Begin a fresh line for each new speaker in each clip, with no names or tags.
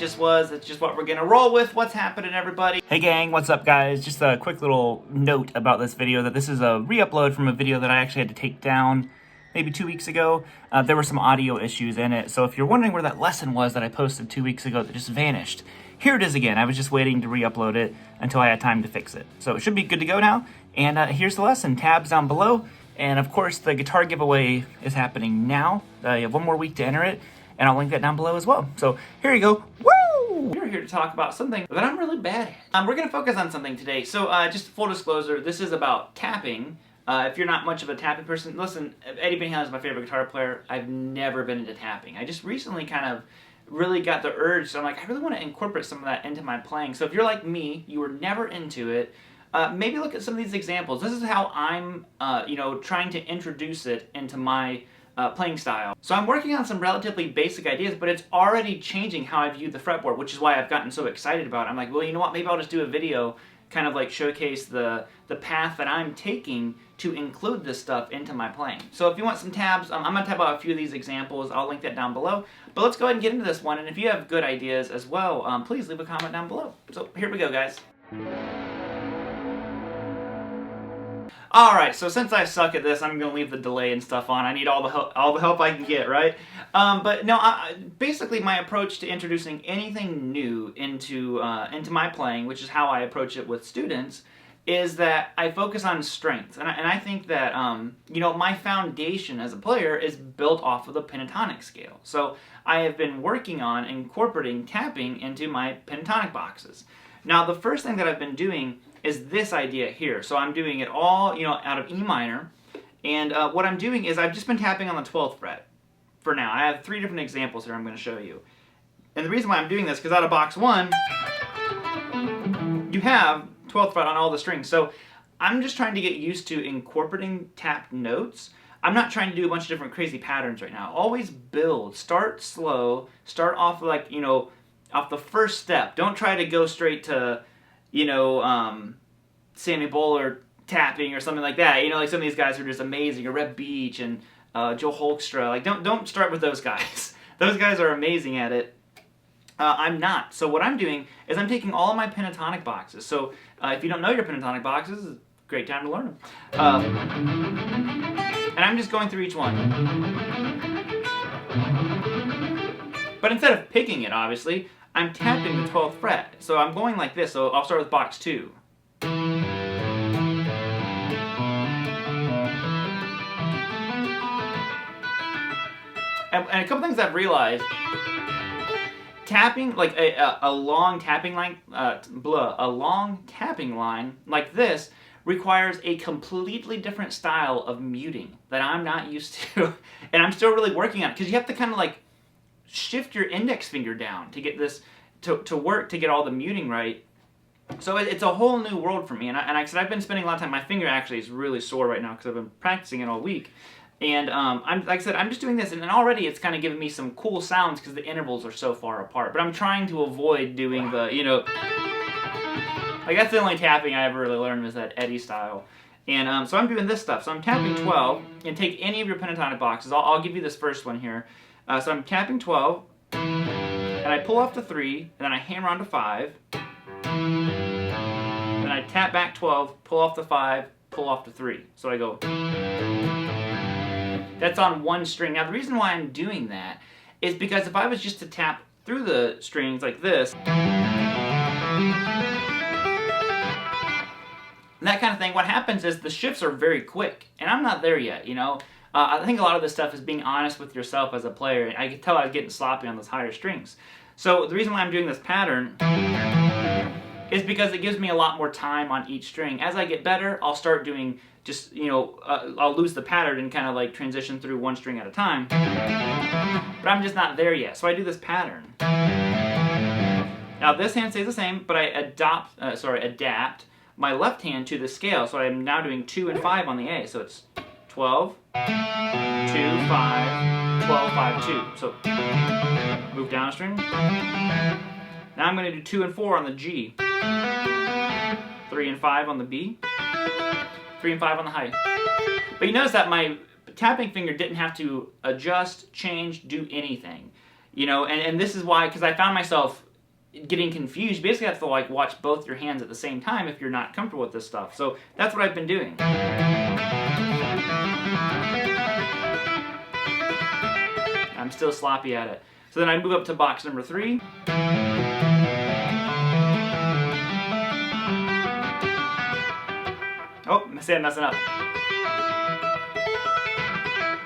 just was. It's just what we're gonna roll with. What's happening, everybody?
Hey gang, what's up guys? Just a quick little note about this video, that this is a re-upload from a video that I actually had to take down maybe 2 weeks ago. There were some audio issues in it, so if you're wondering where that lesson was that I posted 2 weeks ago that just vanished, here it is again. I was just waiting to re-upload it until I had time to fix it. So it should be good to go now, and here's the lesson. Tabs down below, and of course the guitar giveaway is happening now. You have 1 more week to enter it, and I'll link that down below as well. So here you go. Woo!
We're here to talk about something that I'm really bad at. We're gonna focus on something today. So just full disclosure, this is about tapping. If you're not much of a tapping person, listen, Eddie Van Halen is my favorite guitar player. I've never been into tapping. I just recently kind of really got the urge, so I'm like, I really want to incorporate some of that into my playing. So if you're like me, you were never into it, maybe look at some of these examples. This is how I'm, trying to introduce it into my playing style. So I'm working on some relatively basic ideas, but it's already changing how I view the fretboard, which is why I've gotten so excited about it. I'm like, well, you know what, maybe I'll just do a video, kind of like showcase the path that I'm taking to include this stuff into my playing. So if you want some tabs, I'm going to tab out a few of these examples. I'll link that down below. But let's go ahead and get into this one, and if you have good ideas as well, please leave a comment down below. So here we go, guys. Alright, so since I suck at this, I'm going to leave the delay and stuff on. I need all the help I can get, right? But no, basically my approach to introducing anything new into my playing, which is how I approach it with students, is that I focus on strengths. And I think that, my foundation as a player is built off of the pentatonic scale. So I have been working on incorporating tapping into my pentatonic boxes. Now, the first thing that I've been doing is this idea here. So I'm doing it all, out of E minor. And what I'm doing is I've just been tapping on the 12th fret for now. I have 3 different examples here I'm going to show you. And the reason why I'm doing this, because out of box 1, you have 12th fret on all the strings. So I'm just trying to get used to incorporating tapped notes. I'm not trying to do a bunch of different crazy patterns right now. Always build. Start slow. Start off like, off the first step. Don't try to go straight to, Sammy Bowler tapping or something like that. Like some of these guys are just amazing, or Reb Beach and Joe Holkstra. Like, don't start with those guys. Those guys are amazing at it. I'm not. So what I'm doing is I'm taking all of my pentatonic boxes. So if you don't know your pentatonic boxes, it's a great time to learn them. And I'm just going through each one. But instead of picking it, obviously, I'm tapping the 12th fret. So I'm going like this. So I'll start with box 2. And a couple things I've realized, tapping, like a long tapping line, like this requires a completely different style of muting that I'm not used to, and I'm still really working on it, because you have to kind of like shift your index finger down to get this to work, to get all the muting right. So it's a whole new world for me, and like I said, I've been spending a lot of time. My finger actually is really sore right now because I've been practicing it all week. And like I said, I'm just doing this, and already it's kind of giving me some cool sounds because the intervals are so far apart. But I'm trying to avoid doing the, like that's the only tapping I ever really learned, was that Eddie style. And so I'm doing this stuff. So I'm tapping 12, and take any of your pentatonic boxes. I'll give you this first one here. So I'm tapping 12, and I pull off to 3, and then I hammer on to 5. Then I tap back 12, pull off to 5, pull off to 3. So I go. That's on one string. Now the reason why I'm doing that is because if I was just to tap through the strings like this, that kind of thing, what happens is the shifts are very quick, and I'm not there yet, I think a lot of this stuff is being honest with yourself as a player. I could tell I was getting sloppy on those higher strings. So the reason why I'm doing this pattern is because it gives me a lot more time on each string. As I get better, I'll start doing just, I'll lose the pattern and kind of like transition through one string at a time. But I'm just not there yet, so I do this pattern. Now this hand stays the same, but I adapt my left hand to the scale. So I'm now doing 2 and 5 on the A. So it's 12, 2, 5, 12, 5, 2. So move down a string. Now I'm going to do 2 and 4 on the G. 3 and 5 on the B. 3 and 5 on the high. But you notice that my tapping finger didn't have to adjust, change, do anything. And this is why, because I found myself getting confused, you basically have to like watch both your hands at the same time if you're not comfortable with this stuff. So that's what I've been doing. I'm still sloppy at it. So then I move up to box number 3. Oh, I'm messing up.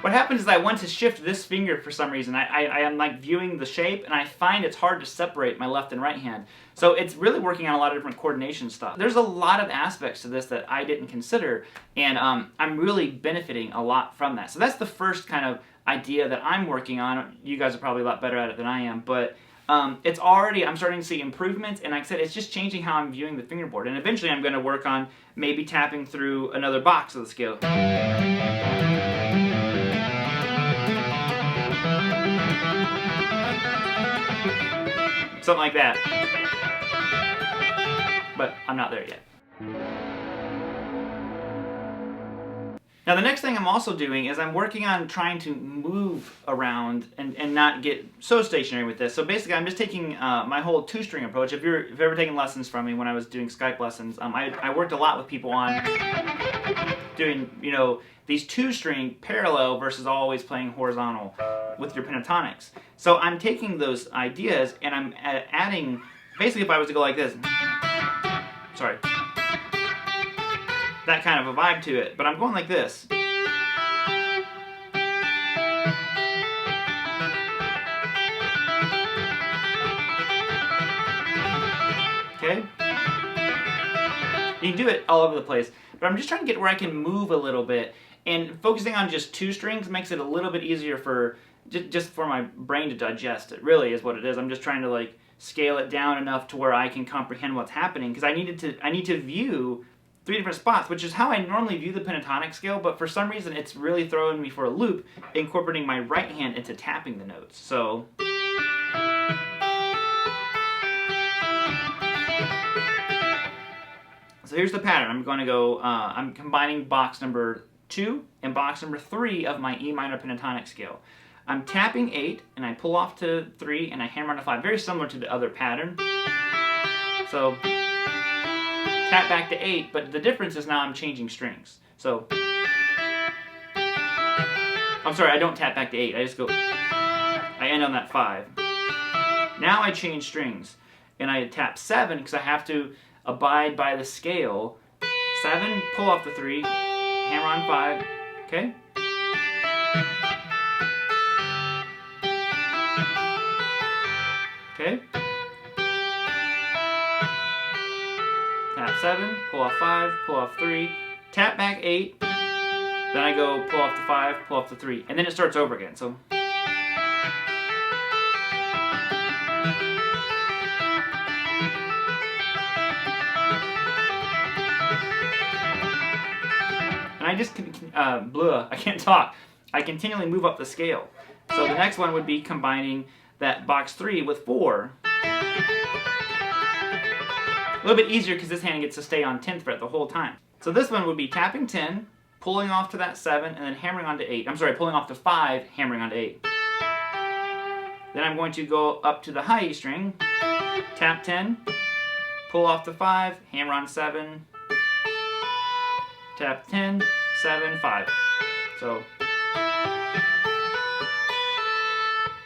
What happens is I want to shift this finger for some reason. I am like viewing the shape, and I find it's hard to separate my left and right hand. So it's really working on a lot of different coordination stuff. There's a lot of aspects to this that I didn't consider, and I'm really benefiting a lot from that. So that's the first kind of idea that I'm working on. You guys are probably a lot better at it than I am, but it's already, I'm starting to see improvements, and like I said, it's just changing how I'm viewing the fingerboard. And eventually I'm going to work on maybe tapping through another box of the scale. Something like that. But I'm not there yet. Now the next thing I'm also doing is I'm working on trying to move around and not get so stationary with this. So basically I'm just taking my whole 2-string approach. If you've ever taken lessons from me when I was doing Skype lessons, I worked a lot with people on doing, you know, these 2-string parallel versus always playing horizontal with your pentatonics. So I'm taking those ideas and I'm adding, basically if I was to go like this, sorry, that kind of a vibe to it, but I'm going like this. Okay? You can do it all over the place, but I'm just trying to get where I can move a little bit, and focusing on just 2 strings makes it a little bit easier for just for my brain to digest. It really is what it is. I'm just trying to like scale it down enough to where I can comprehend what's happening, because I need to view 3 different spots, which is how I normally view the pentatonic scale, but for some reason it's really throwing me for a loop, incorporating my right hand into tapping the notes. So here's the pattern. I'm going to go, I'm combining box number 2 and box number 3 of my E minor pentatonic scale. I'm tapping 8, and I pull off to 3, and I hammer on to 5, very similar to the other pattern. So tap back to 8, but the difference is now I'm changing strings. So I'm sorry, I don't tap back to 8. I just go, I end on that 5. Now I change strings, and I tap 7 because I have to abide by the scale. 7, pull off the 3, hammer on 5, okay? Okay? Tap 7, pull off 5, pull off 3, tap back 8, then I go pull off the 5, pull off the 3, and then it starts over again. So and I just I can't talk. I continually move up the scale. So the next one would be combining that box 3 with 4. A little bit easier because this hand gets to stay on 10th fret the whole time. So this one would be tapping 10, pulling off to that 7, and then hammering onto 8. I'm sorry, pulling off to 5, hammering onto 8. Then I'm going to go up to the high E string, tap 10, pull off to 5, hammer on 7, tap 10, 7, 5. So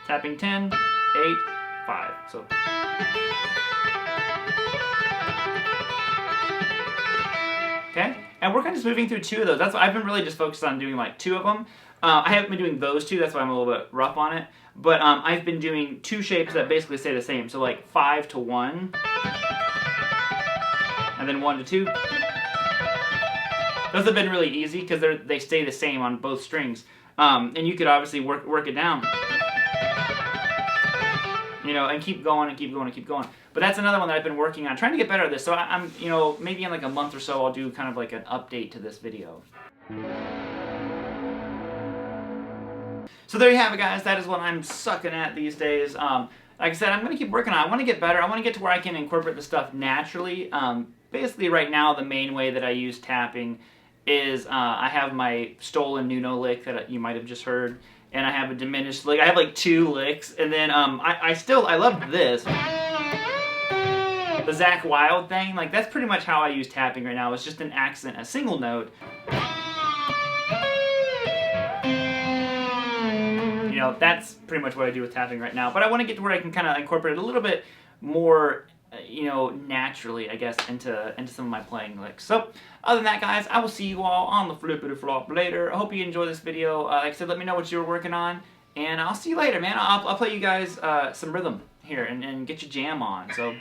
tapping 10, 8, 5. So okay, and we're kind of just moving through 2 of those. That's why I've been really just focused on doing like 2 of them. I haven't been doing those 2, that's why I'm a little bit rough on it. But I've been doing 2 shapes that basically stay the same. So like 5 to 1, and then 1 to 2. Those have been really easy because they stay the same on both strings. And you could obviously work it down, you know, and keep going and keep going and keep going. But that's another one that I've been working on, trying to get better at this. So I'm, you know, maybe in like a month or so I'll do kind of like an update to this video. So there you have it, guys. That is what I'm sucking at these days. Like I said, I'm going to keep working on it. I want to get better. I want to get to where I can incorporate the stuff naturally. Basically right now the main way that I use tapping is I have my stolen Nuno lick that you might have just heard, and I have a diminished lick. I have like 2 licks, and then I love this. the Zach Wild thing, like that's pretty much how I use tapping right now. It's just an accent, a single note. You know, that's pretty much what I do with tapping right now. But I want to get to where I can kind of incorporate a little bit more, you know, naturally, I guess, into some of my playing licks. So, other than that, guys, I will see you all on the flippity flop later. I hope you enjoy this video. Like I said, let me know what you're working on, and I'll see you later, man. I'll play you guys some rhythm here and get your jam on. So.